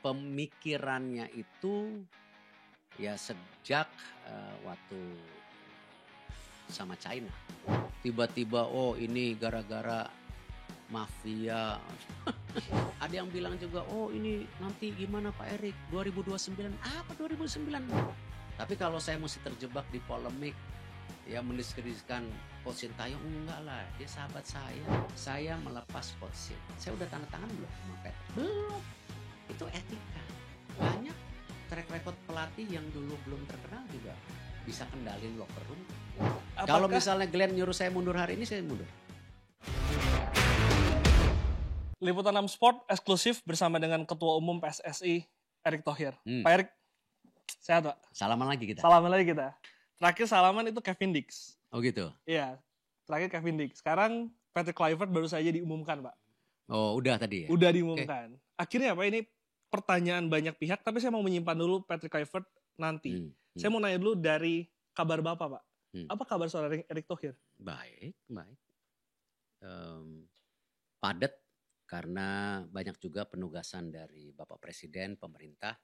pemikirannya itu ya sejak waktu sama China. Tiba-tiba oh ini gara-gara mafia. Ada yang bilang juga oh ini nanti gimana Pak Erik 2029. Apa 2009? Tapi kalau saya mesti terjebak di polemik ya mendiskreditkan Coach Sintayong, enggak lah, dia sahabat saya. Saya melepas Coach Shin. Saya udah tanda tangan belum sama Pet? Belum. Itu etika. Banyak track record pelatih yang dulu belum terkenal juga bisa kendalin locker room. Kalau misalnya Glenn nyuruh saya mundur hari ini, saya mundur. Liputan 6 Sport eksklusif bersama dengan Ketua Umum PSSI Erick Thohir. Pak Erick, sehat Pak? Salaman lagi kita. Salaman lagi kita. Terakhir salaman itu Kevin Dix. Oh gitu? Iya, terakhir Kevin Dix. Sekarang Patrick Kluivert baru saja diumumkan Pak. Oh udah tadi ya? Udah diumumkan. Okay. Akhirnya Pak, ini pertanyaan banyak pihak, tapi saya mau menyimpan dulu Patrick Kluivert nanti. Saya mau nanya dulu dari kabar Bapak Pak. Apa kabar soal Erick Thohir? Baik. Padat karena banyak juga penugasan dari Bapak Presiden, pemerintah.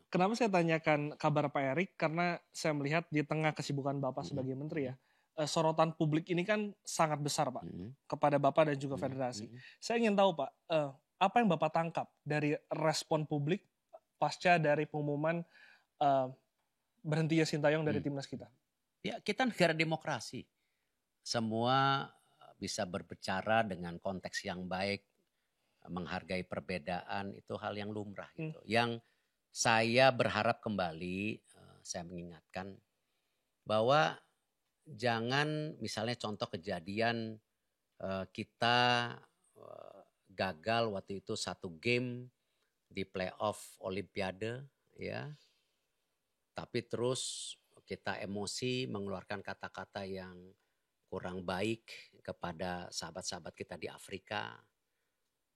Kenapa saya tanyakan kabar Pak Erick? Karena saya melihat di tengah kesibukan Bapak sebagai Menteri ya, sorotan publik ini kan sangat besar Pak, kepada Bapak dan juga Federasi. Saya ingin tahu Pak, apa yang Bapak tangkap dari respon publik pasca dari pengumuman berhentinya Sintayong dari timnas kita? Ya kita negara demokrasi. Semua bisa berbicara dengan konteks yang baik, menghargai perbedaan, itu hal yang lumrah gitu. Yang saya berharap kembali, saya mengingatkan bahwa jangan misalnya contoh kejadian kita gagal waktu itu satu game di playoff Olimpiade ya, tapi terus kita emosi mengeluarkan kata-kata yang kurang baik kepada sahabat-sahabat kita di Afrika.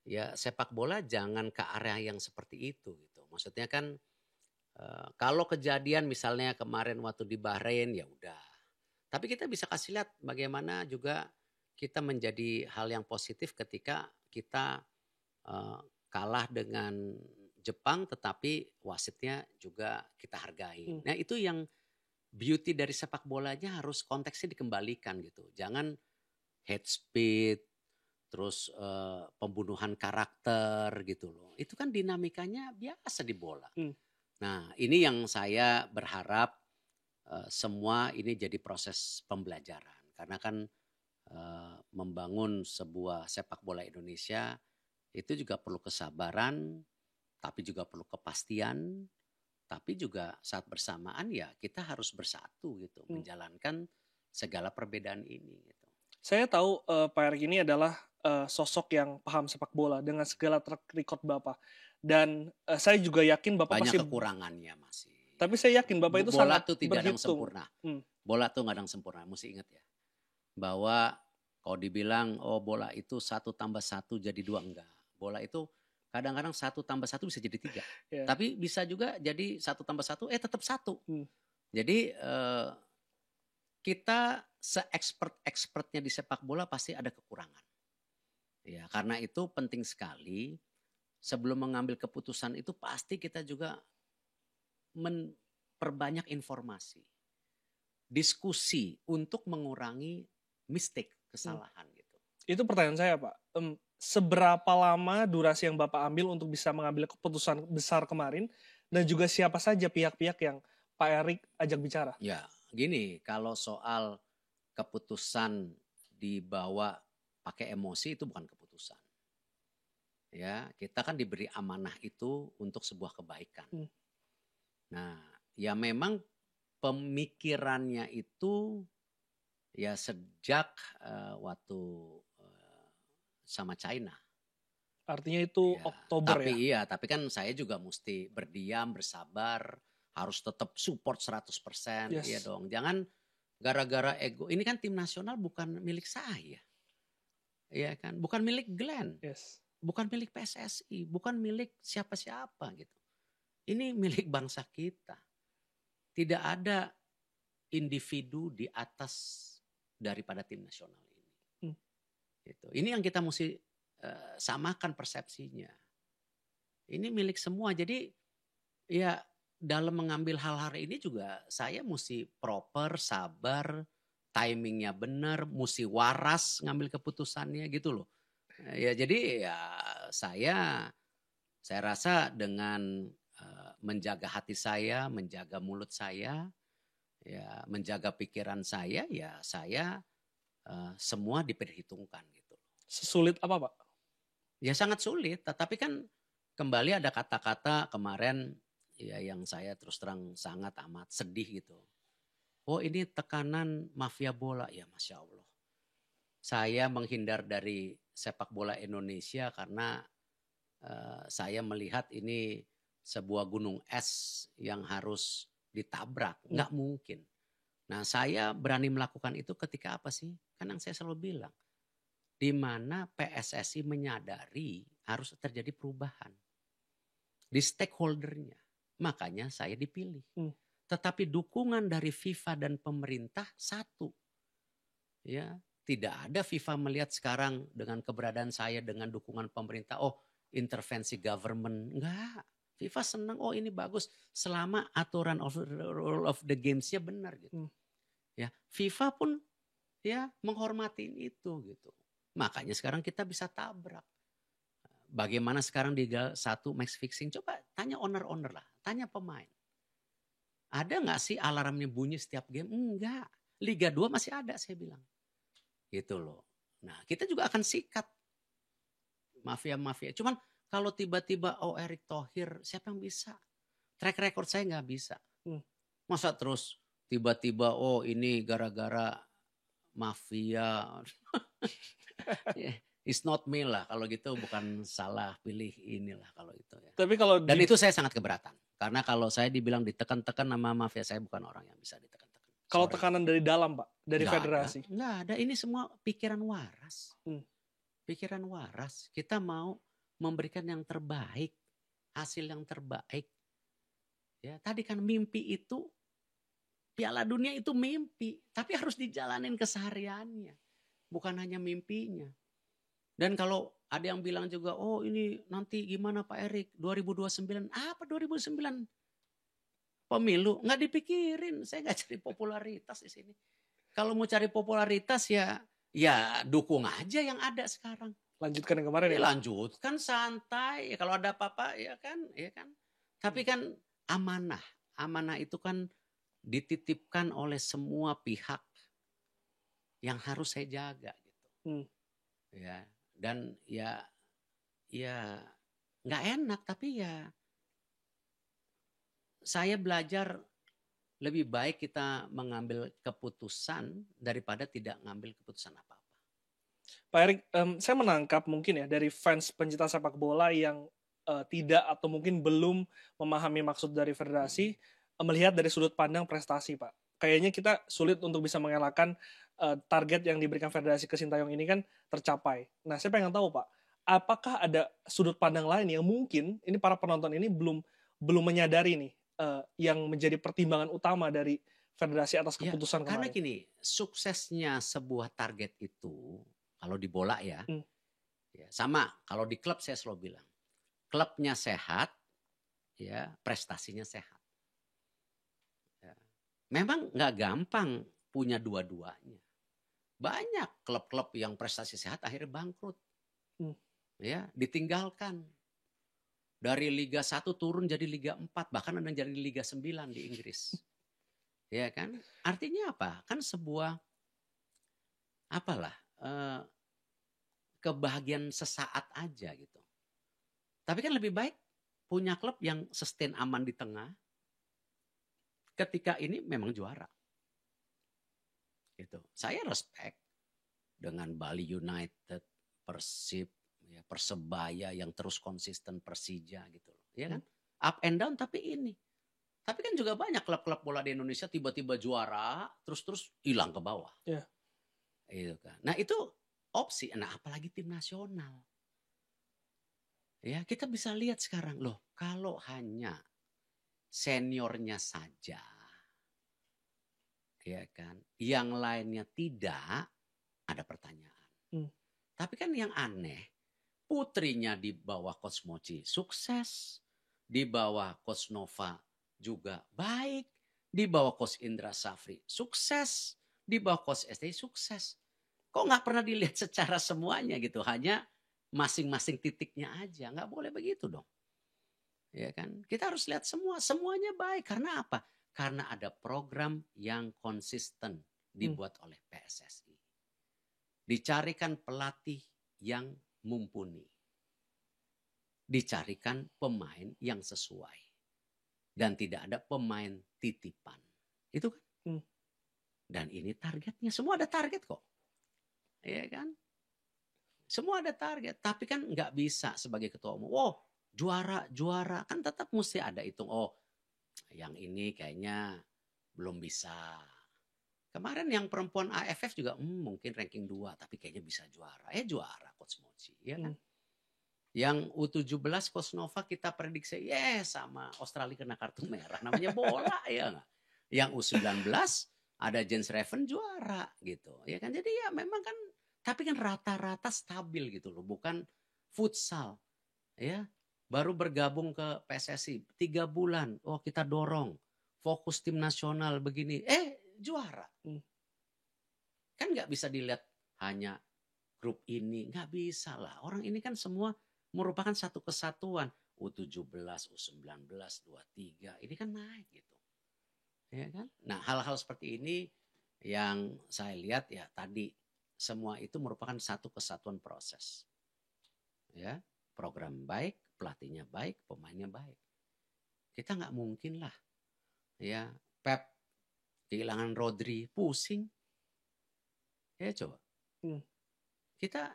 Ya sepak bola jangan ke area yang seperti itu gitu. Maksudnya kan kalau kejadian misalnya kemarin waktu di Bahrain ya udah. Tapi kita bisa kasih lihat bagaimana juga kita menjadi hal yang positif ketika kita kalah dengan Jepang tetapi wasitnya juga kita hargai. Nah itu yang beauty dari sepak bolanya harus konteksnya dikembalikan gitu. Jangan hate speech, terus pembunuhan karakter gitu loh. Itu kan dinamikanya biasa di bola. Nah ini yang saya berharap semua ini jadi proses pembelajaran. Karena kan membangun sebuah sepak bola Indonesia itu juga perlu kesabaran, tapi juga perlu kepastian. Tapi juga saat bersamaan ya kita harus bersatu gitu. Menjalankan segala perbedaan ini gitu. Saya tahu Pak Erick ini adalah sosok yang paham sepak bola dengan segala track record Bapak. Dan saya juga yakin Bapak banyak pasti kekurangannya masih. Tapi saya yakin Bapak itu bola sangat tuh tidak ada yang berhitung. sempurna. Bola tuh nggak ada yang sempurna. Mesti ingat ya. Bahwa kalau dibilang oh bola itu 1 + 1 jadi 2 enggak. Bola itu kadang-kadang 1 + 1 bisa jadi 3. Yeah. Tapi bisa juga jadi 1 + 1 tetap 1. Jadi kita se-expert-expertnya di sepak bola pasti ada kekurangan. Ya, karena itu penting sekali sebelum mengambil keputusan itu pasti kita juga memperbanyak informasi. Diskusi untuk mengurangi kesalahan gitu. Itu pertanyaan saya Pak. Seberapa lama durasi yang Bapak ambil untuk bisa mengambil keputusan besar kemarin dan juga siapa saja pihak-pihak yang Pak Erick ajak bicara? Ya, gini, kalau soal keputusan dibawa pakai emosi itu bukan keputusan. Ya, kita kan diberi amanah itu untuk sebuah kebaikan. Nah, ya memang pemikirannya itu ya sejak waktu sama China. Artinya itu ya, Oktober tapi ya? Iya, tapi kan saya juga mesti berdiam, bersabar, harus tetap support 100%. Yes. Iya dong, jangan gara-gara ego. Ini kan tim nasional bukan milik saya. Iya kan, bukan milik Glenn. Yes. Bukan milik PSSI, bukan milik siapa-siapa gitu. Ini milik bangsa kita. Tidak ada individu di atas daripada tim nasional ini. Gitu. Ini yang kita mesti samakan persepsinya. Ini milik semua. Jadi ya dalam mengambil hal-hal ini juga saya mesti proper, sabar, timingnya benar, mesti waras ngambil keputusannya gitu loh. Ya jadi ya saya rasa dengan menjaga hati saya, menjaga mulut saya, ya menjaga pikiran saya, ya saya semua diperhitungkan gitu. Sesulit apa, Pak? Ya sangat sulit, tetapi kan kembali ada kata-kata kemarin ya yang saya terus terang sangat amat sedih gitu. Oh ini tekanan mafia bola, ya Masya Allah. Saya menghindar dari sepak bola Indonesia karena saya melihat ini sebuah gunung es yang harus ditabrak, nggak mungkin. Nah saya berani melakukan itu ketika apa sih? Kan yang saya selalu bilang, di mana PSSI menyadari harus terjadi perubahan di stakeholdernya. Makanya saya dipilih. Tetapi dukungan dari FIFA dan pemerintah satu. Ya, tidak ada FIFA melihat sekarang dengan keberadaan saya dengan dukungan pemerintah, oh intervensi government. Enggak. FIFA senang, oh ini bagus selama aturan rule of the games-nya benar gitu. Ya, FIFA pun ya menghormati itu gitu. Makanya sekarang kita bisa tabrak. Bagaimana sekarang di Liga 1 match fixing? Coba tanya owner-owner lah, tanya pemain. Ada nggak sih alarmnya bunyi setiap game? Enggak. Liga 2 masih ada saya bilang. Gitu loh. Nah kita juga akan sikat mafia-mafia. Cuman kalau tiba-tiba oh Erick Thohir siapa yang bisa? Track record saya nggak bisa. Masa terus tiba-tiba oh ini gara-gara mafia. It's not me lah kalau gitu, bukan salah pilih inilah kalau itu ya. Tapi kalau dan itu saya sangat keberatan karena kalau saya dibilang ditekan-tekan sama mafia, saya bukan orang yang bisa ditekan-tekan. Kalau tekanan dari dalam Pak, dari federasi? Nggak ada, ini semua pikiran waras. Pikiran waras, kita mau memberikan yang terbaik, hasil yang terbaik. Ya, tadi kan mimpi itu, Piala Dunia itu mimpi, tapi harus dijalanin kesehariannya, bukan hanya mimpinya. Dan kalau ada yang bilang juga, oh ini nanti gimana Pak Erick 2029, apa 2029? Pemilu, nggak dipikirin, saya nggak cari popularitas di sini. Kalau mau cari popularitas ya dukung aja yang ada sekarang. Lanjutkan yang kemarin ya? Lanjutkan santai, kalau ada apa-apa ya kan. Tapi kan amanah itu kan dititipkan oleh semua pihak yang harus saya jaga gitu. Ya. Dan ya nggak enak, tapi ya saya belajar lebih baik kita mengambil keputusan daripada tidak mengambil keputusan apa-apa. Pak Erick, saya menangkap mungkin ya dari fans pencinta sepak bola yang tidak atau mungkin belum memahami maksud dari federasi, melihat dari sudut pandang prestasi Pak. Kayaknya kita sulit untuk bisa mengelakkan target yang diberikan federasi ke Sintayong ini kan tercapai. Nah saya pengen tahu Pak, apakah ada sudut pandang lain yang mungkin ini para penonton ini belum menyadari nih yang menjadi pertimbangan utama dari federasi atas keputusan kemarin? Karena kemarin? gini, suksesnya sebuah target itu kalau di bola ya sama. Kalau di klub saya selalu bilang, klubnya sehat, ya prestasinya sehat. Ya. Memang nggak gampang punya dua-duanya. Banyak klub-klub yang prestasi sehat akhirnya bangkrut. Ya, ditinggalkan. Dari Liga 1 turun jadi Liga 4, bahkan ada yang jadi Liga 9 di Inggris. Ya kan? Artinya apa? Kan sebuah kebahagiaan sesaat aja gitu. Tapi kan lebih baik punya klub yang sustain aman di tengah. Ketika ini memang juara. Gitu. Saya respect dengan Bali United, Persib, ya, Persebaya yang terus konsisten, Persija gitu loh. Ya kan? Up and down tapi ini. Tapi kan juga banyak klub-klub bola di Indonesia tiba-tiba juara, terus hilang ke bawah. Yeah. Itu kan. Nah itu opsi. Nah apalagi tim nasional. Ya kita bisa lihat sekarang loh, kalau hanya seniornya saja, ya kan, yang lainnya tidak, ada pertanyaan. Tapi kan yang aneh, Putrinya di bawah Coach Mochi sukses. Di bawah Coach Nova juga baik. Di bawah Coach Indra Safri sukses. Di bawah Coach STI sukses. Kok nggak pernah dilihat secara semuanya gitu. Hanya masing-masing titiknya aja. Nggak boleh begitu dong. Ya kan? Kita harus lihat semuanya baik. Karena apa? Karena ada program yang konsisten dibuat oleh PSSI. Dicarikan pelatih yang mumpuni. Dicarikan pemain yang sesuai. Dan tidak ada pemain titipan. Itu kan? Dan ini targetnya. Semua ada target kok. Ya kan? Semua ada target. Tapi kan nggak bisa sebagai ketua umum. Oh, juara. Kan tetap mesti ada hitung. Oh, yang ini kayaknya belum bisa. Kemarin yang perempuan AFF juga mungkin ranking 2. Tapi kayaknya bisa juara. Juara Coach Mochi. Ya kan? Yang U17 Coach Nova kita prediksi sama Australia kena kartu merah. Namanya bola ya nggak? Yang U19 ada Jens Raven juara gitu. Ya kan? Jadi ya memang kan, tapi kan rata-rata stabil gitu loh. Bukan futsal. Ya. Baru bergabung ke PSSI 3 bulan. Oh, kita dorong. Fokus tim nasional begini. Juara. Kan nggak bisa dilihat hanya grup ini. Nggak bisa lah. Orang ini kan semua merupakan satu kesatuan. U17, U19, 23. Ini kan naik gitu. Ya kan? Nah, hal-hal seperti ini yang saya lihat ya tadi. Semua itu merupakan satu kesatuan proses. Ya, program baik, pelatihnya baik, pemainnya baik. Kita nggak mungkin lah. Ya, Pep kehilangan Rodri, pusing. Ya coba. Kita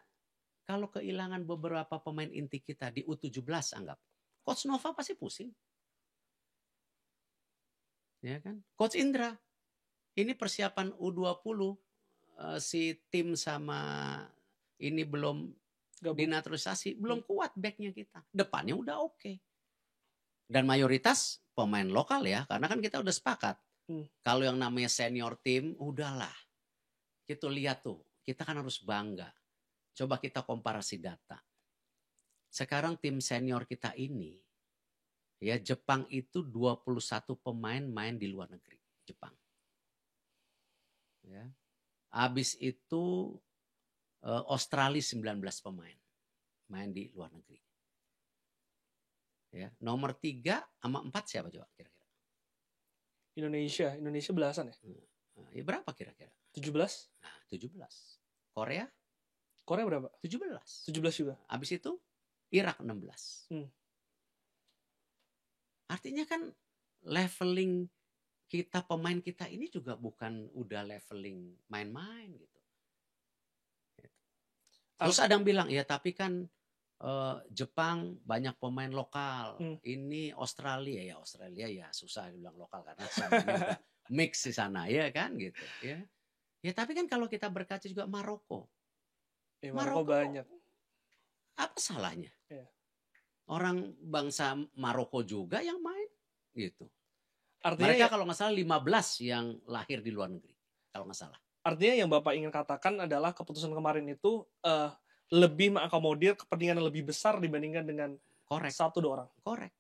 kalau kehilangan beberapa pemain inti kita di U17 anggap. Coach Nova pasti pusing. Ya kan? Coach Indra. Ini persiapan U20 si tim sama ini belum dinaturalisasi, belum kuat backnya kita. Depannya udah oke. Dan mayoritas pemain lokal ya, karena kan kita udah sepakat. Kalau yang namanya senior tim, udahlah. Kita lihat tuh, kita kan harus bangga. Coba kita komparasi data. Sekarang tim senior kita ini, ya Jepang itu 21 pemain main di luar negeri. Jepang. Ya. Habis itu Australia 19 pemain main di luar negeri. Ya, nomor 3 sama 4 siapa coba kira-kira? Indonesia belasan ya? Ya berapa kira-kira? 17. Nah, 17. Korea berapa? 17. 17 juga. Habis itu Irak 16. Artinya kan leveling kita, pemain kita ini juga bukan udah leveling main-main gitu. Terus ada yang bilang, ya tapi kan Jepang banyak pemain lokal. Ini Australia ya susah dibilang lokal karena semuanya udah mix di sana ya kan gitu ya. Ya tapi kan kalau kita berkaca juga Maroko. Maroko banyak. Apa salahnya? Ya. Orang bangsa Maroko juga yang main gitu. Artinya mereka kalau nggak salah 15 yang lahir di luar negeri kalau nggak salah. Artinya yang Bapak ingin katakan adalah keputusan kemarin itu lebih mengakomodir kepentingan yang lebih besar dibandingkan dengan satu dua orang. Korek.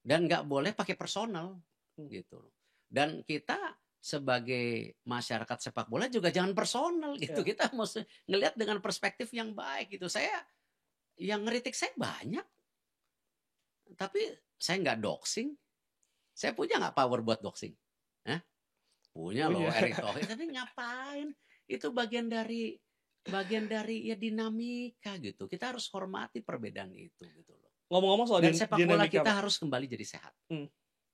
Dan nggak boleh pakai personal gitu. Dan kita sebagai masyarakat sepak bola juga jangan personal gitu. Kita mesti ngelihat dengan perspektif yang baik gitu. Saya yang ngeritik saya banyak. Tapi saya nggak doxing. Saya punya nggak power buat doxing? Punya loh Erick Thohir. Tapi ngapain? Itu bagian dari ya dinamika gitu. Kita harus hormati perbedaan itu gitu loh. Ngomong-ngomong soal dan sepak bola kita harus kembali jadi sehat.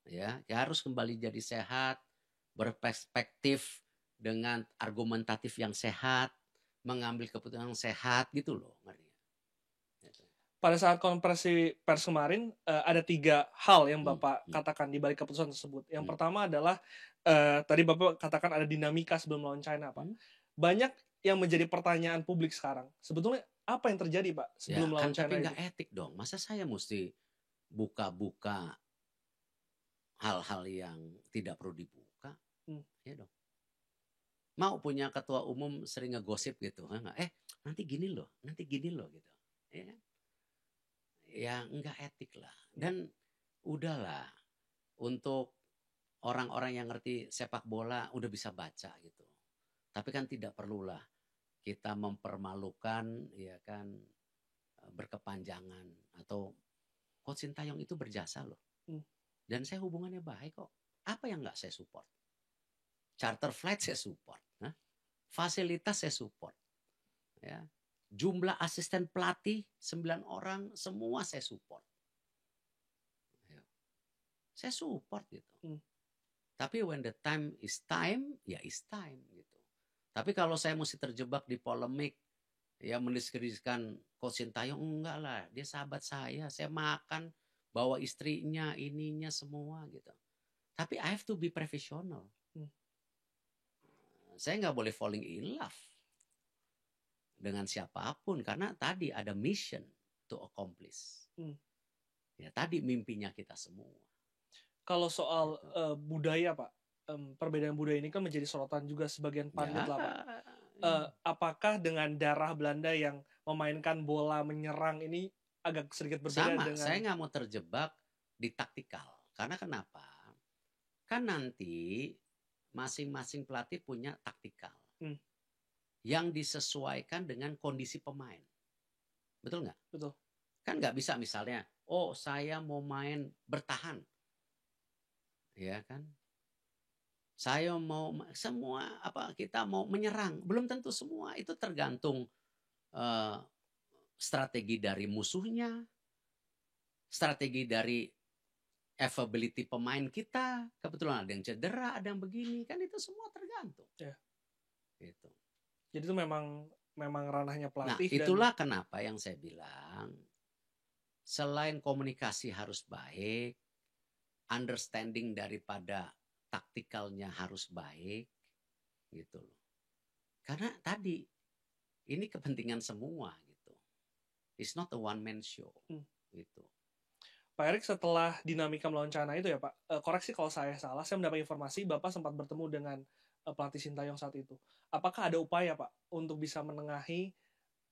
Ya, harus kembali jadi sehat, berperspektif dengan argumentatif yang sehat, mengambil keputusan yang sehat gitu loh. Pada saat konferensi pers kemarin ada 3 hal yang Bapak katakan di balik keputusan tersebut. Yang pertama adalah tadi Bapak katakan ada dinamika sebelum melawan China, Pak. Banyak yang menjadi pertanyaan publik sekarang. Sebetulnya apa yang terjadi, Pak, sebelum melawan China? Tapi nggak etik dong. Masa saya mesti buka-buka hal-hal yang tidak perlu dibuka? Ya dong. Mau punya ketua umum sering ngegosip gitu, nanti gini loh gitu. ya kan? Ya nggak etik lah. Dan udahlah, untuk orang-orang yang ngerti sepak bola udah bisa baca gitu. Tapi kan tidak perlulah kita mempermalukan, ya kan, berkepanjangan. Atau Coach Sintayong itu berjasa loh. Dan saya hubungannya baik kok. Apa yang nggak saya support? Charter flight saya support. Fasilitas saya support. Ya. Jumlah asisten pelatih 9 orang semua saya support. Saya support gitu. Tapi when the time, ya is time gitu. Tapi kalau saya mesti terjebak di polemik, ya mendiskreditkan Coach Sintayong, enggak lah. Dia sahabat saya makan, bawa istrinya, ininya semua gitu. Tapi I have to be professional. Saya nggak boleh falling in love dengan siapapun. Karena tadi ada mission to accomplish. Ya tadi mimpinya kita semua. Kalau soal budaya Pak, perbedaan budaya ini kan menjadi sorotan juga sebagian pandit lah Pak. Apakah dengan darah Belanda yang memainkan bola menyerang ini agak sedikit berbeda sama, dengan... saya nggak mau terjebak di taktikal. Karena kenapa? Kan nanti masing-masing pelatih punya taktikal. Yang disesuaikan dengan kondisi pemain. Betul nggak? Betul. Kan nggak bisa misalnya, oh saya mau main bertahan. Ya kan? Saya mau semua kita mau menyerang, belum tentu semua, itu tergantung strategi dari musuhnya, strategi dari availability pemain kita, kebetulan ada yang cedera, ada yang begini, kan itu semua tergantung. Ya. Gitu. Jadi itu memang ranahnya pelatih. Nah, itulah kenapa yang saya bilang, selain komunikasi harus baik, understanding daripada taktikalnya harus baik, gitu loh. Karena tadi ini kepentingan semua gitu. It's not a one man show, gitu. Pak Erik, setelah dinamika melawan China itu ya Pak, koreksi kalau saya salah, saya mendapat informasi Bapak sempat bertemu dengan pelatih Sintayong saat itu. Apakah ada upaya Pak untuk bisa menengahi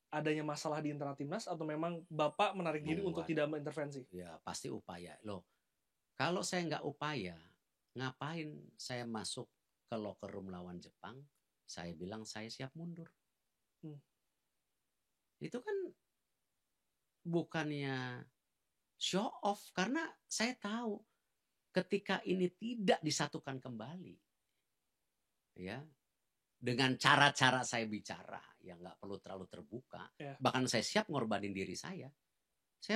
adanya masalah di internal timnas, atau memang Bapak menarik diri untuk tidak mengintervensi? Ya pasti upaya loh. Kalau saya nggak upaya, ngapain saya masuk ke locker room lawan Jepang? Saya bilang saya siap mundur. Itu kan bukannya show off, karena saya tahu ketika ini tidak disatukan kembali, ya, dengan cara-cara saya bicara yang nggak perlu terlalu terbuka, bahkan saya siap ngorbanin diri saya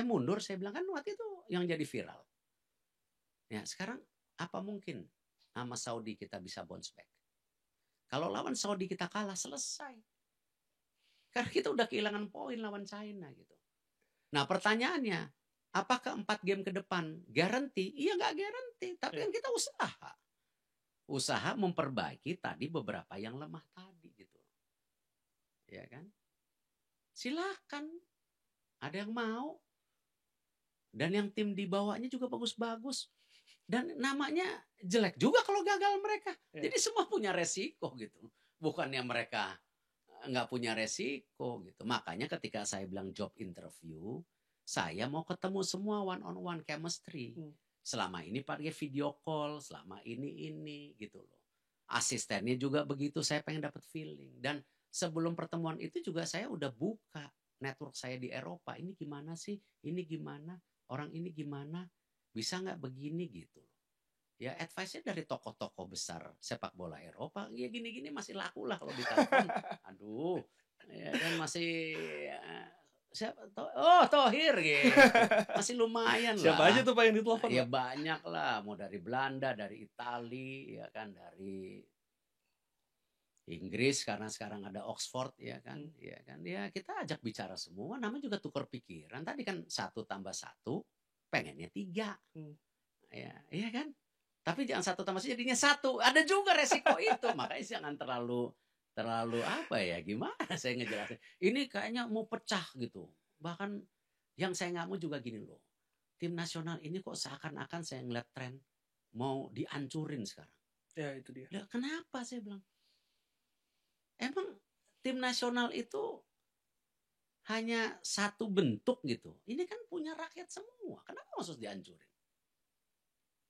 mundur, saya bilang kan waktu itu yang jadi viral. Ya sekarang apa mungkin sama Saudi kita bisa bounce back? Kalau lawan Saudi kita kalah, selesai. Karena kita udah kehilangan poin lawan China gitu. Nah pertanyaannya, apakah 4 game ke depan guarantee? Iya nggak guarantee, tapi kan kita usaha. Usaha memperbaiki tadi beberapa yang lemah tadi gitu. Ya kan? Silakan. Ada yang mau. Dan yang tim dibawanya juga bagus-bagus. Dan namanya jelek juga kalau gagal mereka. Jadi semua punya resiko gitu. Bukannya mereka nggak punya resiko gitu. Makanya ketika saya bilang job interview, saya mau ketemu semua one on one chemistry. Selama ini pakai video call, selama ini gitu loh. Asistennya juga begitu, saya pengen dapat feeling. Dan sebelum pertemuan itu juga saya udah buka network saya di Eropa. Ini gimana sih? Ini gimana? Orang ini gimana? Bisa nggak begini gitu loh. Ya advice-nya dari tokoh-tokoh besar sepak bola Eropa. Ya gini-gini masih laku lah kalau ditelepon. Aduh. Ya kan masih siapa? Thohir gitu. Masih lumayan lah. Siapa aja tuh Pak yang ditelepon? Ya banyak lah. Mau dari Belanda, dari Itali, ya kan, dari Inggris karena sekarang ada Oxford, ya kan. Ya kan. Ya kita ajak bicara semua. Namanya juga tukar pikiran. Tadi kan 1 tambah 1 pengennya 3. Ya, iya kan? Tapi jangan 1 tambah 1 jadinya 1. Ada juga resiko itu. Makanya jangan terlalu apa ya, gimana saya ngejelasin. Ini kayaknya mau pecah gitu. Bahkan yang saya nggak mau juga gini loh. Tim nasional ini kok seakan-akan saya ngeliat tren mau dihancurin sekarang. Ya itu dia. Lah, kenapa saya bilang? Emang tim nasional itu hanya satu bentuk gitu. Ini kan punya rakyat semua. Kenapa harus dihancurin?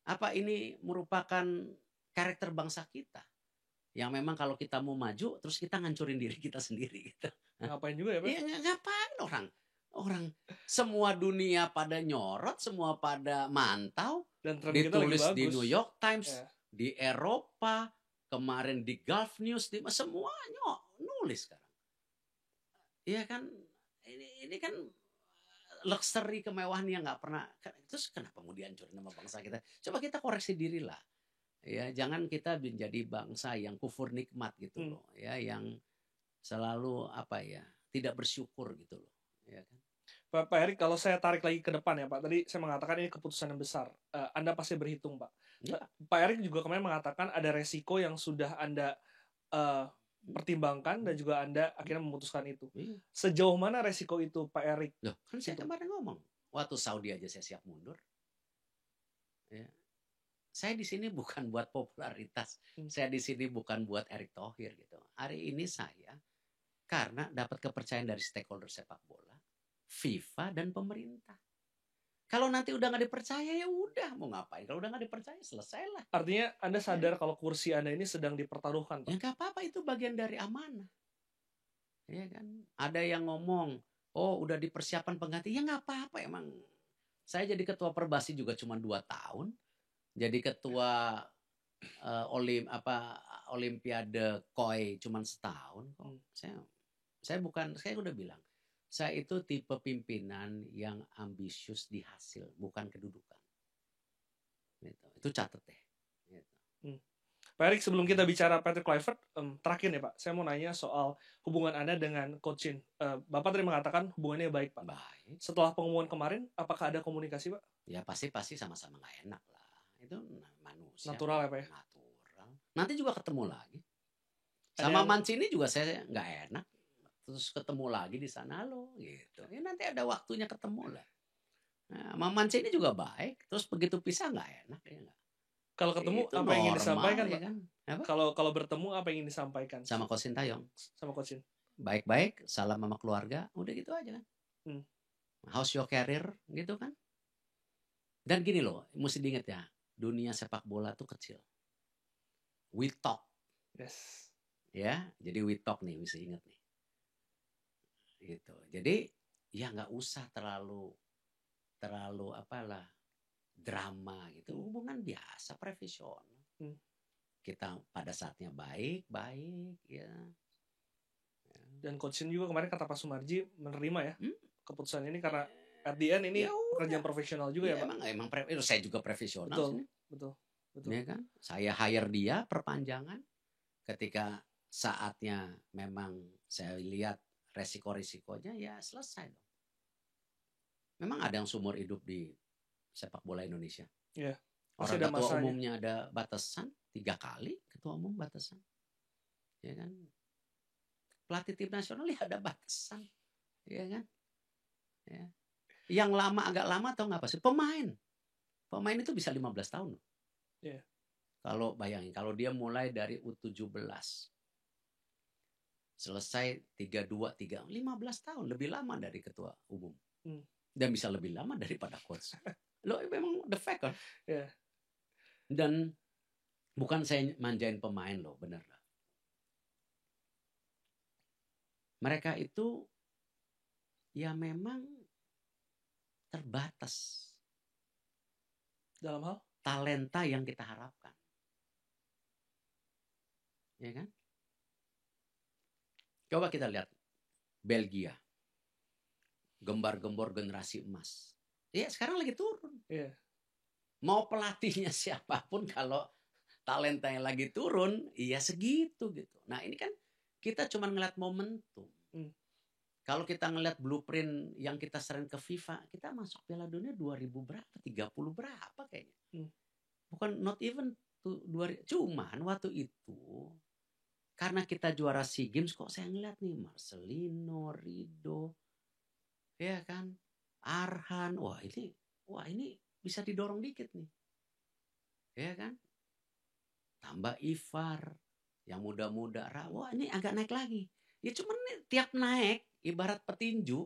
Apa ini merupakan karakter bangsa kita? Yang memang kalau kita mau maju, terus kita ngancurin diri kita sendiri gitu. Ngapain juga ya, Pak? Iya, ngapain orang? Orang semua dunia pada nyorot, semua pada mantau, Dan tren kita lagi ditulis di bagus. New York Times, di Eropa, kemarin di Gulf News, semuanya nulis sekarang. Iya kan, ini kan luxury kemewahan yang nggak pernah. Terus kenapa mau dihancurin nama bangsa kita? Coba kita koreksi diri lah. Ya, jangan kita menjadi bangsa yang kufur nikmat gitu loh, ya, yang selalu tidak bersyukur gitu loh, ya kan. Pak Erik, kalau saya tarik lagi ke depan ya Pak, tadi saya mengatakan ini keputusan yang besar. Anda pasti berhitung Pak. Ya. Pak Erik juga kemarin mengatakan ada resiko yang sudah Anda pertimbangkan dan juga Anda akhirnya memutuskan itu. Sejauh mana resiko itu Pak Erik? Loh, kan saya kemarin ngomong, waktu Saudi aja saya siap mundur. Ya. Saya di sini bukan buat popularitas, saya di sini bukan buat Erick Thohir gitu. Hari ini saya karena dapat kepercayaan dari stakeholder sepak bola, FIFA dan pemerintah. Kalau nanti udah nggak dipercaya ya udah mau ngapain? Kalau udah nggak dipercaya selesailah. Artinya Anda sadar kalau kursi Anda ini sedang dipertaruhkan, Pak? Ya nggak apa-apa, itu bagian dari amanah. Ya kan? Ada yang ngomong, oh udah dipersiapkan pengganti, ya nggak apa-apa emang. Saya jadi ketua Perbasi juga cuma 2 tahun. Jadi ketua Olimpiade Koi cuma setahun kok. Saya udah bilang, saya itu tipe pimpinan yang ambisius di hasil, bukan kedudukan. Gitu. Itu catat deh. Gitu. Pak Erik, sebelum kita bicara Patrick Kluivert, terakhir nih Pak, saya mau nanya soal hubungan Anda dengan Coach Shin. Bapak tadi mengatakan hubungannya baik Pak. Baik. Setelah pengumuman kemarin, apakah ada komunikasi Pak? Ya pasti sama-sama nggak enak lah. Itu manusia. Natural ya Pak ya? Natural. Nanti juga ketemu lagi. Sama Mancini juga saya nggak enak. Terus ketemu lagi di sana loh gitu. Ya nanti ada waktunya ketemu lah. Nah, Mancini juga baik. Terus begitu pisah nggak enak ya nggak. Kalau ketemu itu apa yang ingin disampaikan ya, Pak? Kan? Kalau bertemu apa yang ingin disampaikan? Sama Coach Sintayong. Sama Coach Shin. Baik-baik, salam sama keluarga, udah gitu aja kan. How's your career gitu kan. Dan gini loh, mesti diingat ya. Dunia sepak bola tuh kecil. We talk. Yes. Ya, jadi we talk nih, mesti ingat nih. Gitu. Jadi ya nggak usah terlalu drama gitu. Hubungan biasa, profesional. Kita pada saatnya baik ya. Dan Coach Shin juga kemarin kata Pak Sumarji menerima ya keputusan ini karena at the end ini pekerjaan profesional juga ya Pak. Emang saya juga profesional. Betul. Ya kan? Saya hire dia perpanjangan ketika saatnya memang saya lihat resiko-risikonya ya selesai dong. Memang ada yang seumur hidup di sepak bola Indonesia. Iya. Orang ketua umumnya ada batasan 3 kali ketua umum batasan. Ya kan? Pelatih tim nasional ya ada batasan. Ya kan? Ya. Yang agak lama atau nggak pasti pemain. Pemain itu bisa 15 tahun. Yeah. Kalau bayangin, kalau dia mulai dari U17 selesai 32, 15 tahun, lebih lama dari ketua umum. Dan bisa lebih lama daripada coach. Lo memang the fact kan? Yeah. Dan bukan saya manjain pemain loh, bener lah. Mereka itu ya memang terbatas dalam hal talenta yang kita harapkan. Ya kan? Coba kita lihat Belgia. Gembar-gembor generasi emas. Ya sekarang lagi turun. Yeah. Mau pelatihnya siapapun kalau talentanya lagi turun, iya segitu gitu. Nah ini kan kita cuma ngeliat momentum. Kalau kita ngeliat blueprint yang kita sering ke FIFA, kita masuk Piala Dunia 2000 berapa? 30 berapa kayaknya. Bukan not even to 2000. Cuman waktu itu karena kita juara SEA Games kok saya ngeliat nih Marcelino, Rido, ya kan, Arhan, wah ini bisa didorong dikit nih, ya kan, tambah Ivar, yang muda-muda, wah ini agak naik lagi, ya cuman nih, tiap naik ibarat petinju,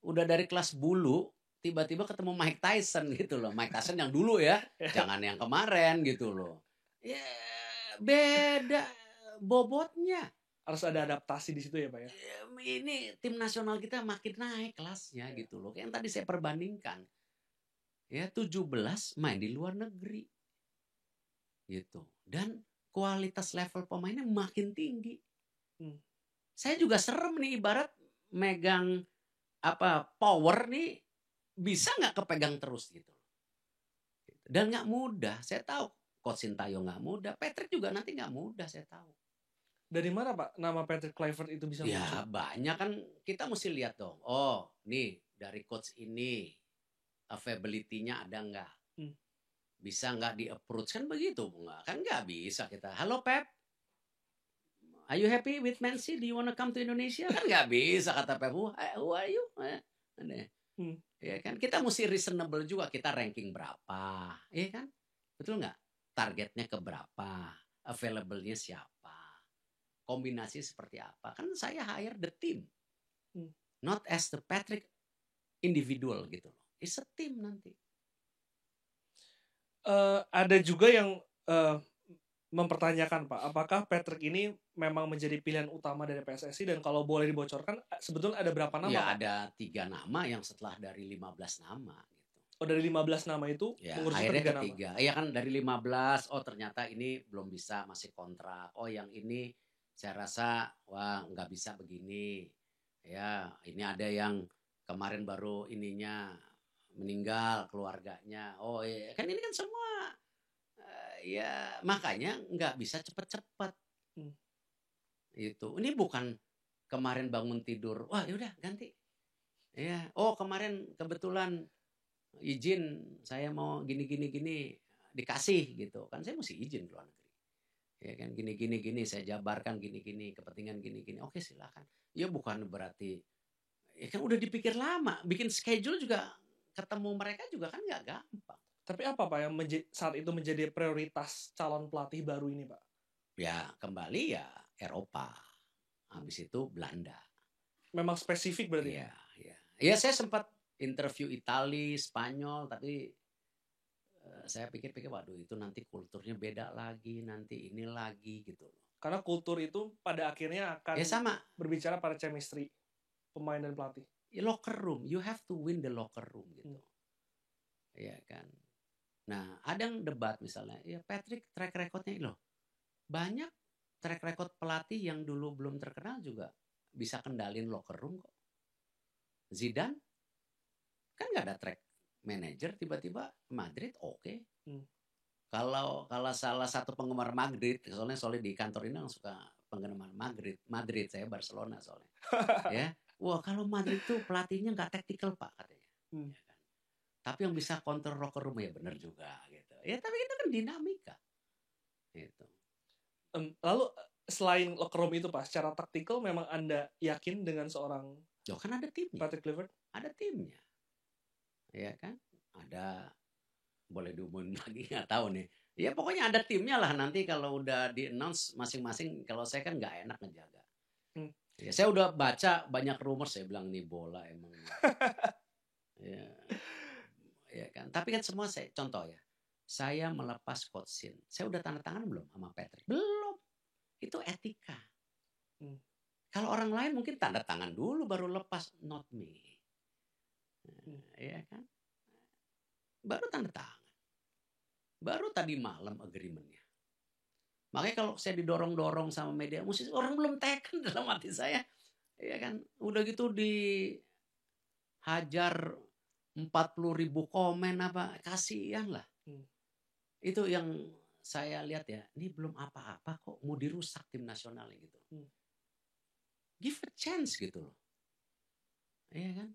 udah dari kelas bulu, tiba-tiba ketemu Mike Tyson gitu loh. Mike Tyson yang dulu ya, jangan yang kemarin gitu loh. Ya beda bobotnya. Harus ada adaptasi di situ ya Pak ya. Ini tim nasional kita makin naik kelasnya gitu loh. Yang tadi saya perbandingkan. Ya 17 main di luar negeri. Gitu. Dan kualitas level pemainnya makin tinggi. Saya juga serem nih ibarat megang power nih bisa nggak kepegang terus gitu. Dan nggak mudah. Saya tahu Coach Sintayong nggak mudah. Patrick juga nanti nggak mudah saya tahu. Dari mana Pak nama Patrick Kluivert itu bisa muncul? Ya banyak kan kita mesti lihat dong. Oh nih dari coach ini availability-nya ada nggak? Bisa nggak di-approach kan begitu? Kan nggak bisa kita. Halo Pep, are you happy with Man City? Do you wanna come to Indonesia? Kan nggak bisa kata Pep. Who are you? Ya kan kita mesti reasonable juga. Kita ranking berapa? Ya kan? Betul nggak? Targetnya ke berapa? Available-nya siapa? Kombinasi seperti apa? Kan saya hire the team. Not as the Patrick individual gitu loh. It's a team nanti. Ada juga yang mempertanyakan Pak, apakah Patrick ini memang menjadi pilihan utama dari PSSI dan kalau boleh dibocorkan sebetulnya ada berapa nama? Ya Pak? ada 3 nama yang setelah dari 15 nama gitu. Oh dari 15 nama itu ya, mengurusi akhirnya 3 ketiga. Iya kan dari 15, oh ternyata ini belum bisa masih kontrak. Oh yang ini saya rasa wah nggak bisa begini. Ya ini ada yang kemarin baru ininya meninggal keluarganya. Oh iya kan ini kan semua ya makanya nggak bisa cepet-cepet. Itu. Ini bukan kemarin bangun tidur, wah yaudah ganti. Ya, oh kemarin kebetulan izin saya mau gini dikasih gitu kan saya mesti izin ke luar negeri. Ya kan gini saya jabarkan gini kepentingan gini. Oke silakan. Ya bukan berarti ya kan udah dipikir lama, bikin schedule juga ketemu mereka juga kan nggak gampang. Tapi apa Pak yang saat itu menjadi prioritas calon pelatih baru ini Pak? Ya kembali ya Eropa. Habis itu Belanda. Memang spesifik berarti? Iya. Ya saya sempat interview Itali, Spanyol, tapi saya pikir-pikir waduh itu nanti kulturnya beda lagi, nanti ini lagi gitu loh. Karena kultur itu pada akhirnya akan ya sama. Berbicara pada chemistry pemain dan pelatih. Locker room, you have to win the locker room gitu. Ya kan. Nah, ada yang debat misalnya, ya Patrick track recordnya loh. Banyak track record pelatih yang dulu belum terkenal juga bisa kendalin locker room kok. Zidane kan nggak ada track manager, tiba-tiba Madrid oke. Kalau salah satu penggemar Madrid, soalnya di kantor ini yang suka penggemar Madrid saya Barcelona soalnya. Ya, wah kalau Madrid tuh pelatihnya nggak taktikal Pak katanya. Ya kan? Tapi yang bisa kontrol locker room ya benar juga gitu. Ya tapi itu kan dinamika. Gitu. Lalu selain locker room itu Pak, secara taktikal memang Anda yakin dengan seorang kan ada timnya. Patrick Kluivert? Ada timnya. Ya kan? Ada boleh diumumin lagi nggak tahu nih. Ya pokoknya ada timnya lah nanti kalau udah di-announce masing-masing. Kalau saya kan nggak enak ngejaga. Ya, saya udah baca banyak rumor saya bilang nih bola emang. ya kan. Tapi kan semua saya contoh ya. Saya melepas Coach Sin. Saya udah tanda tangan belum sama Patrick? Belum. Itu etika. Kalau orang lain mungkin tanda tangan dulu baru lepas, not me. Ya kan? Baru tanda tangan. Baru tadi malam agreement-nya. Makanya kalau saya didorong-dorong sama media, mesti orang belum taken dalam hati saya. Ya kan? Udah gitu dihajar 40.000 komen apa, kasihan lah. Itu yang saya lihat ya, ini belum apa-apa kok mau dirusak tim nasional gitu. Give a chance gitu loh. Iya kan?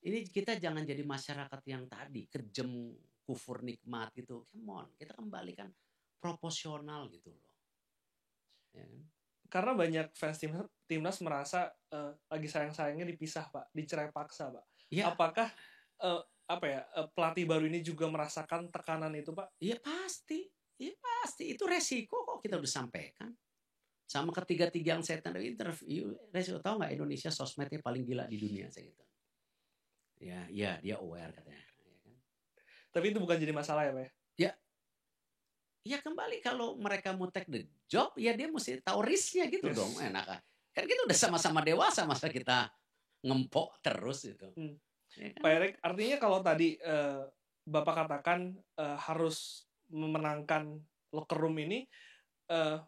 Ini kita jangan jadi masyarakat yang tadi kejem, kufur nikmat gitu. Come on, kita kembalikan proporsional gitu loh. Ya kan? Karena banyak fans timnas merasa lagi sayang-sayangnya dipisah Pak, dicerai paksa Pak. Ya. Apakah pelatih baru ini juga merasakan tekanan itu Pak? Iya pasti, itu resiko kok kita udah sampaikan. Sama ketiga-tiga yang saya interview, tahu nggak Indonesia sosmednya paling gila di dunia, saya gitu. Ya dia aware katanya. Ya kan? Tapi itu bukan jadi masalah ya, Pak? Ya kembali kalau mereka mau take the job, ya dia mesti tahu risknya gitu dong. Enak kan kita udah sama-sama dewasa, masa kita ngempok terus gitu. Ya kan? Pak Erik, artinya kalau tadi Bapak katakan harus memenangkan locker room ini,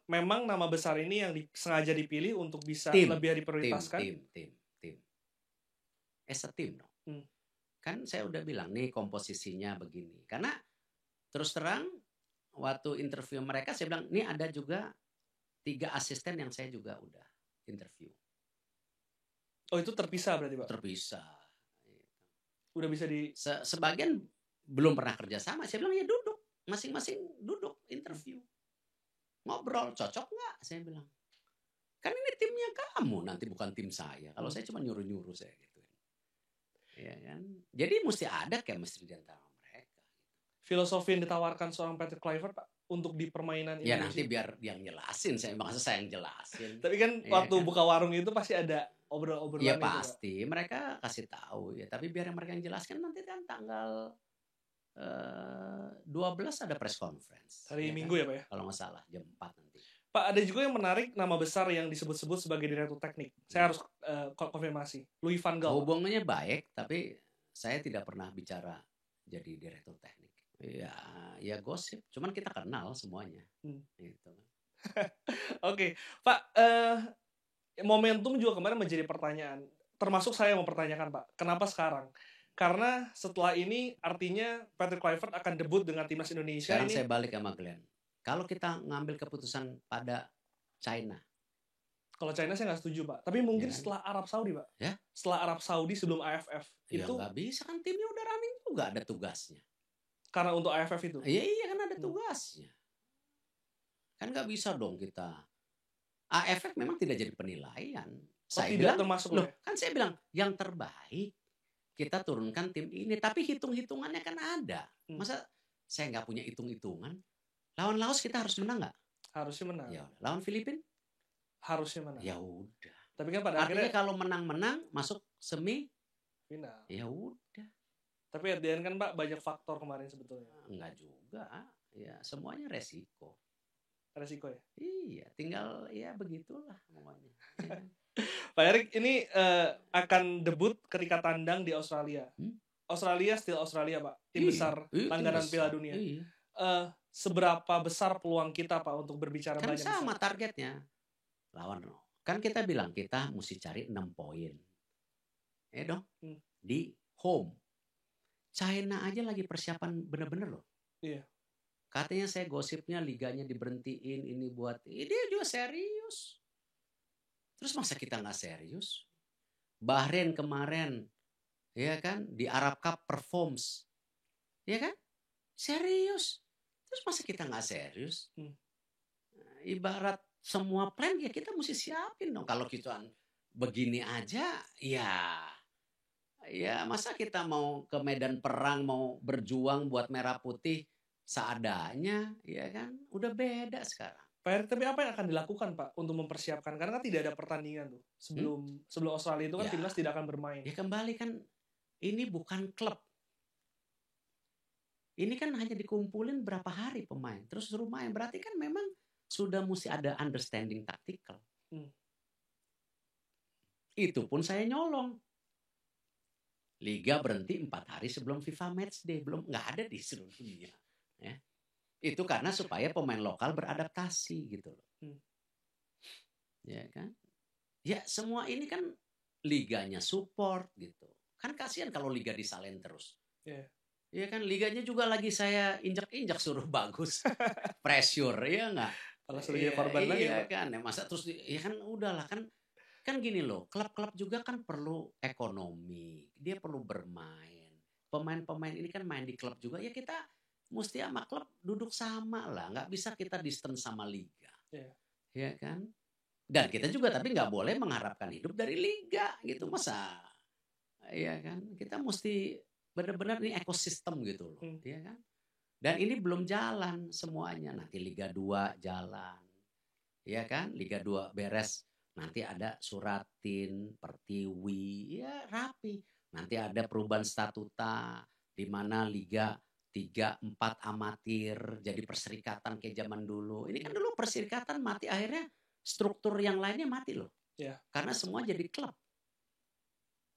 memang nama besar ini yang sengaja dipilih untuk bisa lebih diprioritaskan. Tim. As a team dong. Kan saya udah bilang nih komposisinya begini. Karena terus terang waktu interview mereka saya bilang, ini ada juga 3 asisten yang saya juga udah interview. Oh, itu terpisah berarti, Pak? Terpisah. Udah bisa sebagian belum pernah kerja sama. Saya bilang ya duduk, masing-masing duduk interview. Ngobrol, cocok nggak? Saya bilang. Kan ini timnya kamu, nanti bukan tim saya. Kalau saya cuma nyuruh-nyuruh saya gitu. Ya kan? Jadi mesti ada chemistry di antara mereka. Filosofi yang ditawarkan seorang Patrick Kluivert, Pak, untuk di permainan ya Indonesia. Nanti biar yang jelasin, saya yang jelasin. Tapi kan waktu buka warung itu pasti ada obrolan-obrolan. Ya pasti, mereka kasih tahu ya. Tapi biar mereka yang jelaskan, nanti kan tanggal 12 ada press conference. Hari Minggu kan? Ya Pak ya? Kalau nggak salah, jam 4 nanti. Pak, ada juga yang menarik nama besar yang disebut-sebut sebagai direktur teknik. Saya harus konfirmasi. Louis van Gaal. Hubungannya baik, tapi saya tidak pernah bicara jadi direktur teknik. Ya gosip. Cuman kita kenal semuanya. Gitu. Oke, Pak. Momentum juga kemarin menjadi pertanyaan. Termasuk saya mempertanyakan, Pak. Kenapa sekarang? Karena setelah ini artinya Patrick Kluivert akan debut dengan timnas Indonesia. Sekarang saya balik sama Glenn. Kalau kita ngambil keputusan pada China. Kalau China saya nggak setuju, Pak. Tapi mungkin setelah Arab Saudi, Pak. Ya? Setelah Arab Saudi sebelum AFF. Ya nggak bisa, kan timnya udah running juga, ada tugasnya. Karena untuk AFF itu? Iya kan ada tugasnya. Kan nggak bisa dong kita. AFF memang tidak jadi penilaian. Saya bilang, termasuk loh, kan saya bilang yang terbaik kita turunkan tim ini. Tapi hitung-hitungannya kan ada. Masa saya nggak punya hitung-hitungan? Lawan Laos kita harus menang nggak? Harusnya menang. Ya, lawan Filipina? Harusnya menang. Ya udah. Tapi kan pada akhirnya kalau menang masuk semi final. Ya udah. Tapi at the end kan Pak banyak faktor kemarin sebetulnya. Enggak juga. Ya semuanya resiko. Resiko ya? Iya, tinggal ya begitulah semuanya. Ya. Pak Erik, ini akan debut ketika tandang di Australia. Australia still Australia, Pak. Tim besar langganan Piala Dunia. Seberapa besar peluang kita, Pak, untuk berbicara kan banyak sama besar? Targetnya. Lawan. Kan kita bilang kita mesti cari 6 poin. Dong. Di home. China aja lagi persiapan bener-bener loh. Iya. Katanya saya gosipnya liganya diberhentiin ini buat. Dia juga serius. Terus masa kita nggak serius? Bahrain kemarin, ya kan, di Arab Cup performs, ya kan, serius. Terus masa kita nggak serius? Ibarat semua plan ya kita mesti siapin dong. Kalau kita begini aja, ya masa kita mau ke medan perang, mau berjuang buat merah putih seadanya, ya kan, udah beda sekarang. Pak Erik, tapi apa yang akan dilakukan Pak untuk mempersiapkan? Karena kan tidak ada pertandingan tuh sebelum Australia itu kan timnas tidak akan bermain. Ya kembali kan ini bukan klub. Ini kan hanya dikumpulin berapa hari pemain, terus suruh main. Berarti kan memang sudah mesti ada understanding taktikal. Itu pun saya nyolong. Liga berhenti 4 hari sebelum FIFA Matchday, belum nggak ada di seluruh dunia. Ya. Itu karena supaya pemain lokal beradaptasi gitu loh. Ya kan? Ya semua ini kan liganya support gitu. Kan kasihan kalau liga disalin terus. Ya kan liganya juga lagi saya injak-injak suruh bagus. Pressure ya enggak? Kalau suruh jadi korban lagi ya kan. Ya masa terus ya kan udahlah kan gini loh. Klub-klub juga kan perlu ekonomi. Dia perlu bermain. Pemain-pemain ini kan main di klub juga. Ya kita mesti sama klub duduk sama lah. Nggak bisa kita distance sama liga. Ya kan? Dan kita juga tapi nggak boleh mengharapkan hidup dari liga gitu. Masa? Ya kan? Kita mesti benar-benar ini ekosistem gitu loh. Ya kan? Dan ini belum jalan semuanya. Nanti Liga 2 jalan. ya kan? Liga 2 beres, nanti ada Suratin, Pertiwi, ya rapi. Nanti ada perubahan statuta di mana Liga 3, 4 amatir jadi perserikatan kayak zaman dulu. Ini kan dulu perserikatan mati, akhirnya struktur yang lainnya mati loh. Ya. Karena semua jadi klub.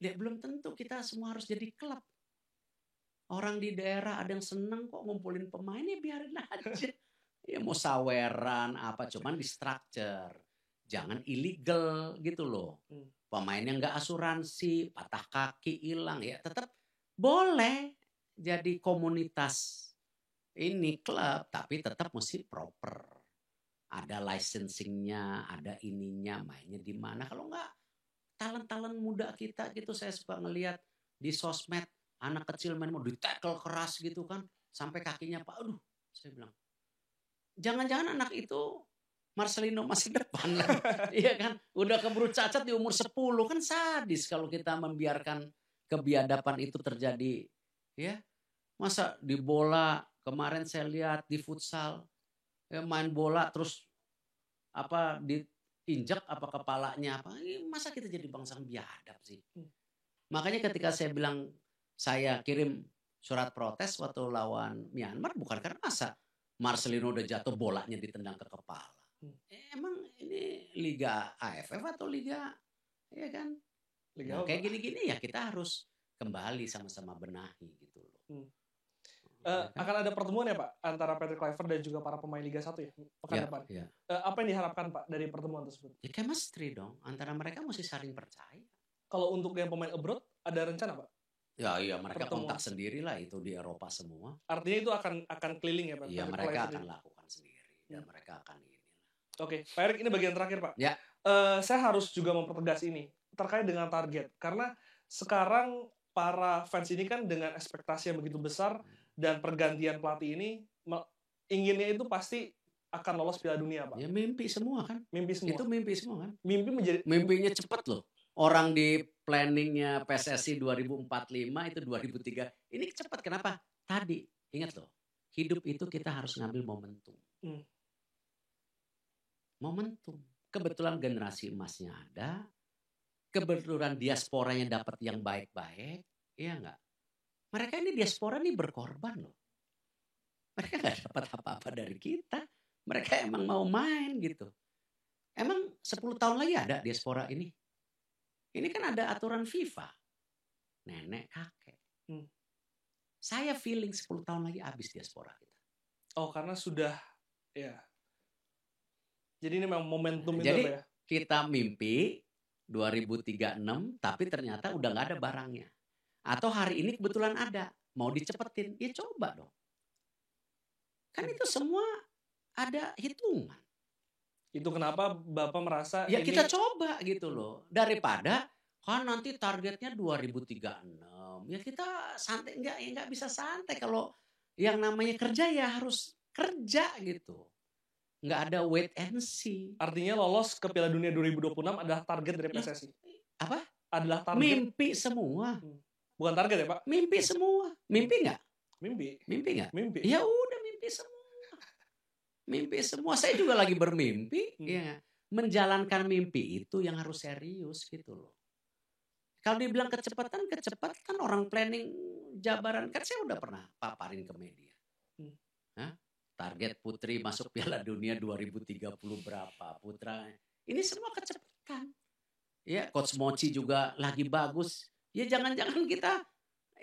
Ya belum tentu kita semua harus jadi klub. Orang di daerah ada yang seneng kok ngumpulin pemain, ya biarin aja. Ya mau saweran apa, cuman di structure. Jangan illegal gitu loh. Pemainnya nggak asuransi, patah kaki, hilang, ya tetap boleh jadi komunitas ini klub, tapi tetap mesti proper. Ada licensingnya, ada ininya, mainnya di mana. Kalau nggak, talent-talent muda kita gitu, saya suka ngelihat di sosmed, anak kecil main mau di-tackle keras gitu kan, sampai kakinya Pak, aduh, saya bilang, jangan-jangan anak itu Marcelino masa depan. Iya kan, udah keburu cacat di umur 10, kan sadis kalau kita membiarkan kebiadaban itu terjadi. Ya, masa di bola, kemarin saya lihat di futsal, ya main bola terus apa diinjak apa kepalanya apa, masa kita jadi bangsa biadab sih. Makanya ketika saya bilang saya kirim surat protes waktu lawan Myanmar, bukan karena masa Marcelino udah jatuh bolanya ditendang ke kepala. Emang ini Liga AFF atau Liga, ya kan? Liga kayak gini-gini ya kita harus kembali sama-sama benahi gitu loh. Akan ada pertemuan ya Pak antara Patrick Kluivert dan juga para pemain Liga 1 ya pekan depan. Ya. Apa yang diharapkan Pak dari pertemuan tersebut? Ya chemistry dong, antara mereka mesti saling percaya. Kalau untuk yang pemain abroad ada rencana Pak? Ya iya, mereka kontak sendiri lah, itu di Eropa semua. Artinya itu akan keliling ya Pak? Iya, mereka akan lakukan sendiri dan mereka akan ini. Oke, Pak Erik, ini bagian terakhir Pak. Ya. Saya harus juga mempertegas ini terkait dengan target, karena sekarang para fans ini kan dengan ekspektasi yang begitu besar dan pergantian pelatih ini inginnya itu pasti akan lolos Piala Dunia Pak. Ya mimpi semua kan? Mimpi semua. Itu mimpi semua kan? Mimpinya cepat loh. Orang di planningnya PSSI 2045 itu 2003. Ini cepat, kenapa? Tadi, ingat loh, hidup itu kita harus ngambil momentum. Momentum. Kebetulan generasi emasnya ada, kebetulan diasporanya dapat yang baik-baik, iya enggak? Mereka ini diaspora nih berkorban loh. Mereka nggak dapat apa-apa dari kita. Mereka emang mau main gitu. Emang 10 tahun lagi ada diaspora ini? Ini kan ada aturan FIFA. Nenek, kakek. Saya feeling 10 tahun lagi habis diaspora kita. Oh, karena sudah, ya. Jadi ini memang momentum itu Jadi ya? kita mimpi 2036, tapi ternyata udah nggak ada barangnya. Atau hari ini kebetulan ada, mau dicepetin, ya coba dong. Kan itu semua ada hitungan. Itu kenapa Bapak merasa ya ini, kita coba gitu loh. Daripada kan nanti targetnya 2036. Ya kita santai, nggak bisa santai. Kalau yang namanya kerja ya harus kerja gitu. Nggak ada wait and see. Artinya lolos ke Piala Dunia 2026 adalah target dari PSSI. Apa? Adalah target. Mimpi semua. Bukan target ya Pak? Mimpi semua. Mimpi nggak? Mimpi. Mimpi nggak? Mimpi. Ya udah mimpi semua. Mimpi semua. Saya juga lagi bermimpi. Ya. Menjalankan mimpi itu yang harus serius gitu loh. Kalau dibilang kecepatan orang planning jabaran. Kan saya udah pernah paparin ke media. Target putri masuk Piala Dunia 2030 berapa. Putra. Ini semua kecepatan. Ya, Coach Mochi juga lagi bagus. Ya jangan-jangan kita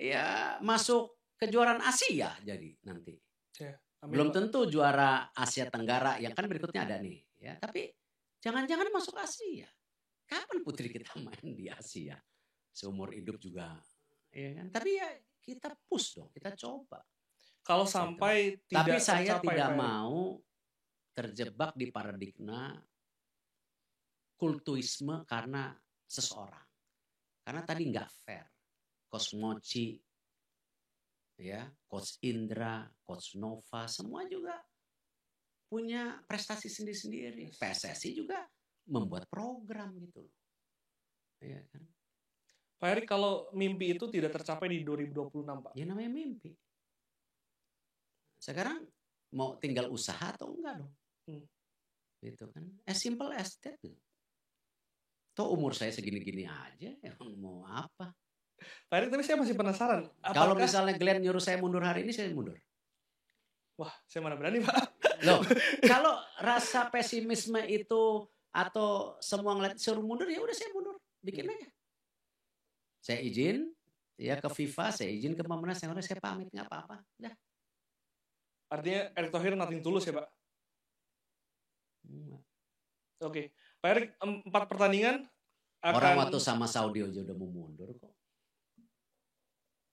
ya masuk kejuaraan Asia jadi nanti. Ya. Belum tentu juara Asia Tenggara yang kan berikutnya ada nih, ya. Tapi jangan-jangan masuk Asia. Kapan putri kita main di Asia? Seumur hidup juga, ya kan? Tapi ya kita push dong, kita coba. Kalau sampai tidak, tapi saya tidak mau terjebak di paradigma kultuisme karena seseorang. Karena tadi nggak fair. Coach Mochi, ya, Coach Indra, Coach Nova, semua juga punya prestasi sendiri-sendiri. PSSI juga membuat program gitu loh. Ya kan? Pak Erik, kalau mimpi itu tidak tercapai di 2026, Pak? Ya namanya mimpi. Sekarang mau tinggal usaha atau enggak dong? Gitu kan. As simple as that. Toh umur saya segini-gini aja, mau apa? Pak Erik, tapi saya masih penasaran. Kalau misalnya Glenn nyuruh saya mundur hari ini, saya mundur. Wah, saya mana berani, Pak. Loh, kalau rasa pesimisme itu atau semua ngeliat suruh mundur, ya udah saya mundur, bikin aja. Saya izin ya ke FIFA, saya izin ke Pemenas, saya pamit, nggak apa-apa. Dah. Artinya Erick Thohir nothing tulus ya, Pak? Oke. Pak Erik, 4 pertandingan akan... Orang waktu sama Saudi aja udah mau mundur kok.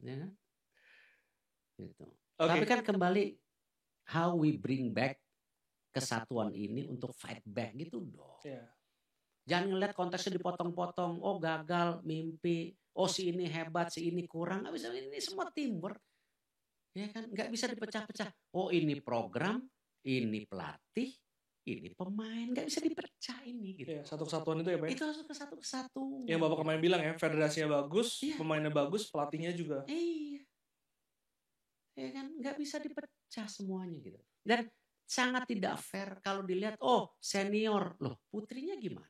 Ya kan? Gitu. Tapi kan kembali, how we bring back kesatuan ini untuk fight back gitu dong. Yeah. Jangan ngeliat konteksnya dipotong-potong, oh gagal, mimpi, oh si ini hebat, si ini kurang. Nggak bisa, ini semua teamwork. Ya kan, nggak bisa dipecah-pecah. Oh ini program, ini pelatih, ini pemain, nggak bisa dipecah ini. Gitu. Ya, satu kesatuan itu ya Pak? Itu harus kesatu-kesatu. Yang Bapak kemarin bilang ya, federasinya bagus, pemainnya bagus, pelatihnya juga. Iya. Ya kan, nggak bisa dipecah semuanya gitu. Dan sangat tidak fair kalau dilihat, oh senior, loh putrinya gimana?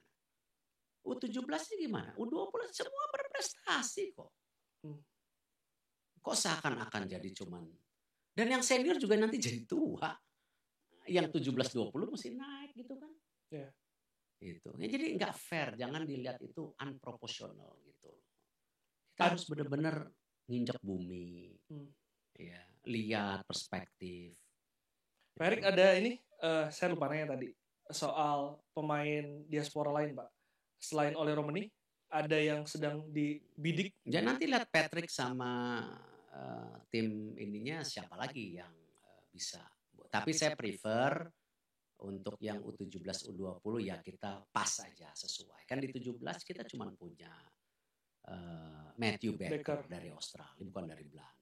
U17-nya gimana? U20 semua berprestasi kok. Kok seakan-akan jadi cuman. Dan yang senior juga nanti jadi tua. Yang 17-20 mesti naik gitu kan. Yeah. Gitu. Ya, jadi nggak fair, jangan dilihat itu unproportional gitu. Kita harus benar-benar nginjak bumi. Ya, lihat perspektif. Pak Erik, ada ini, saya lupa nanya tadi soal pemain diaspora lain Pak. Selain Ole Romani, ada yang sedang dibidik. Ya nanti lihat Patrick sama tim ininya siapa lagi yang bisa. Tapi saya prefer untuk yang U17, U20 ya kita pas aja sesuai. Kan di 17 kita cuma punya Matthew Baker dari Australia, bukan dari Belanda.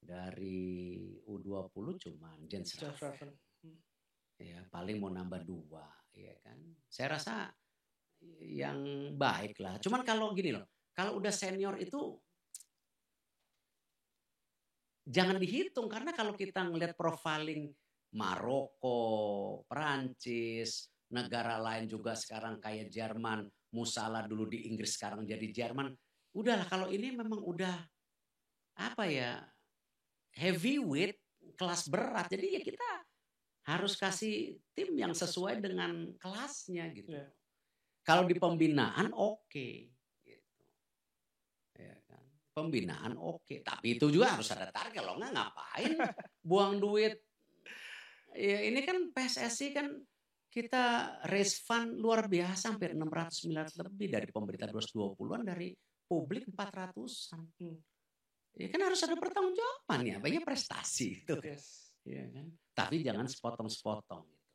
Dari U20 cuma Jens Raven. Ya, paling mau nambah 2, ya kan. Saya rasa yang baik lah. Cuman kalau gini loh, kalau udah senior itu jangan dihitung karena kalau kita ngelihat profiling Maroko, Perancis, negara lain juga sekarang kayak Jerman, Musala dulu di Inggris sekarang jadi Jerman. Udahlah kalau ini memang udah apa ya? Heavyweight, kelas berat. Jadi ya kita harus kasih tim yang sesuai dengan kelasnya gitu. Yeah. Kalau di pembinaan oke. Gitu. Ya kan? Pembinaan oke. Tapi itu juga harus ada target. Kalau nggak ngapain buang duit. Ya ini kan PSSI kan kita raise fund luar biasa hampir 600 miliar lebih dari pemerintah 220-an dari publik 400-an. Ya kan harus ada pertanggungjawaban ya, banyak prestasi itu. Yes. Ya kan? Tapi jangan sepotong-sepotong gitu.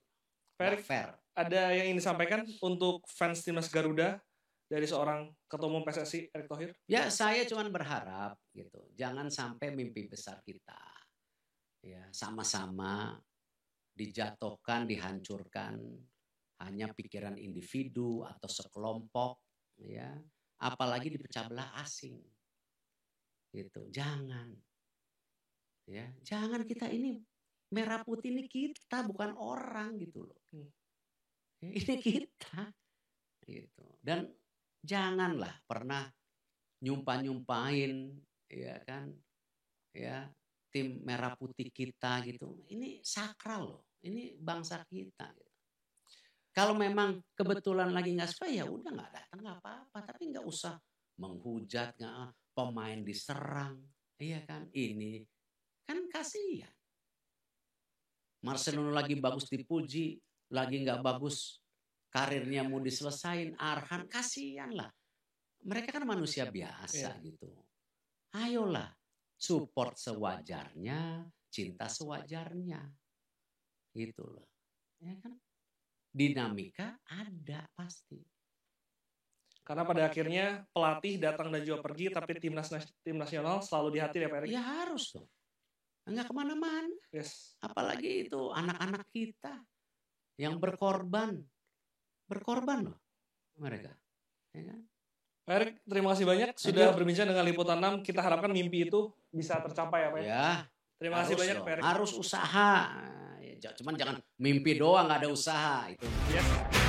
Fair. Ada yang ingin disampaikan untuk fans timnas Garuda dari seorang ketua umum PSSI Erick Thohir? Ya saya cuma berharap gitu, jangan sampai mimpi besar kita ya sama-sama dijatuhkan, dihancurkan hanya pikiran individu atau sekelompok ya, apalagi dipecah belah asing. Gitu. Jangan. Ya, jangan kita ini merah putih ini kita bukan orang gitu loh. Ya, ini kita. Gitu. Dan janganlah pernah nyumpahin ya kan ya tim merah putih kita gitu. Ini sakral loh. Ini bangsa kita gitu. Kalau memang kebetulan lagi nggak suka ya udah nggak datang nggak apa-apa, tapi nggak usah menghujat, nggak pemain diserang, iya kan? Ini kan kasihan. Marcelino lagi bagus dipuji, lagi nggak bagus karirnya mau diselesain. Arhan kasihan lah. Mereka kan manusia biasa gitu. Ayolah support sewajarnya, cinta sewajarnya, gitu loh. Ya kan? Dinamika ada pasti. Karena pada akhirnya pelatih datang dan juga pergi, tapi tim nasional selalu di hati ya Pak Erik? Ya harus dong. Enggak kemana-mana. Yes. Apalagi itu anak-anak kita yang berkorban. Berkorban loh mereka. Ya kan? Pak Erik, terima kasih banyak sudah berbincang dengan Liputan 6. Kita harapkan mimpi itu bisa tercapai ya Pak. Ya. Terima kasih banyak Pak Erik. Harus usaha. Cuman jangan mimpi doang, nggak ada usaha itu. Yes.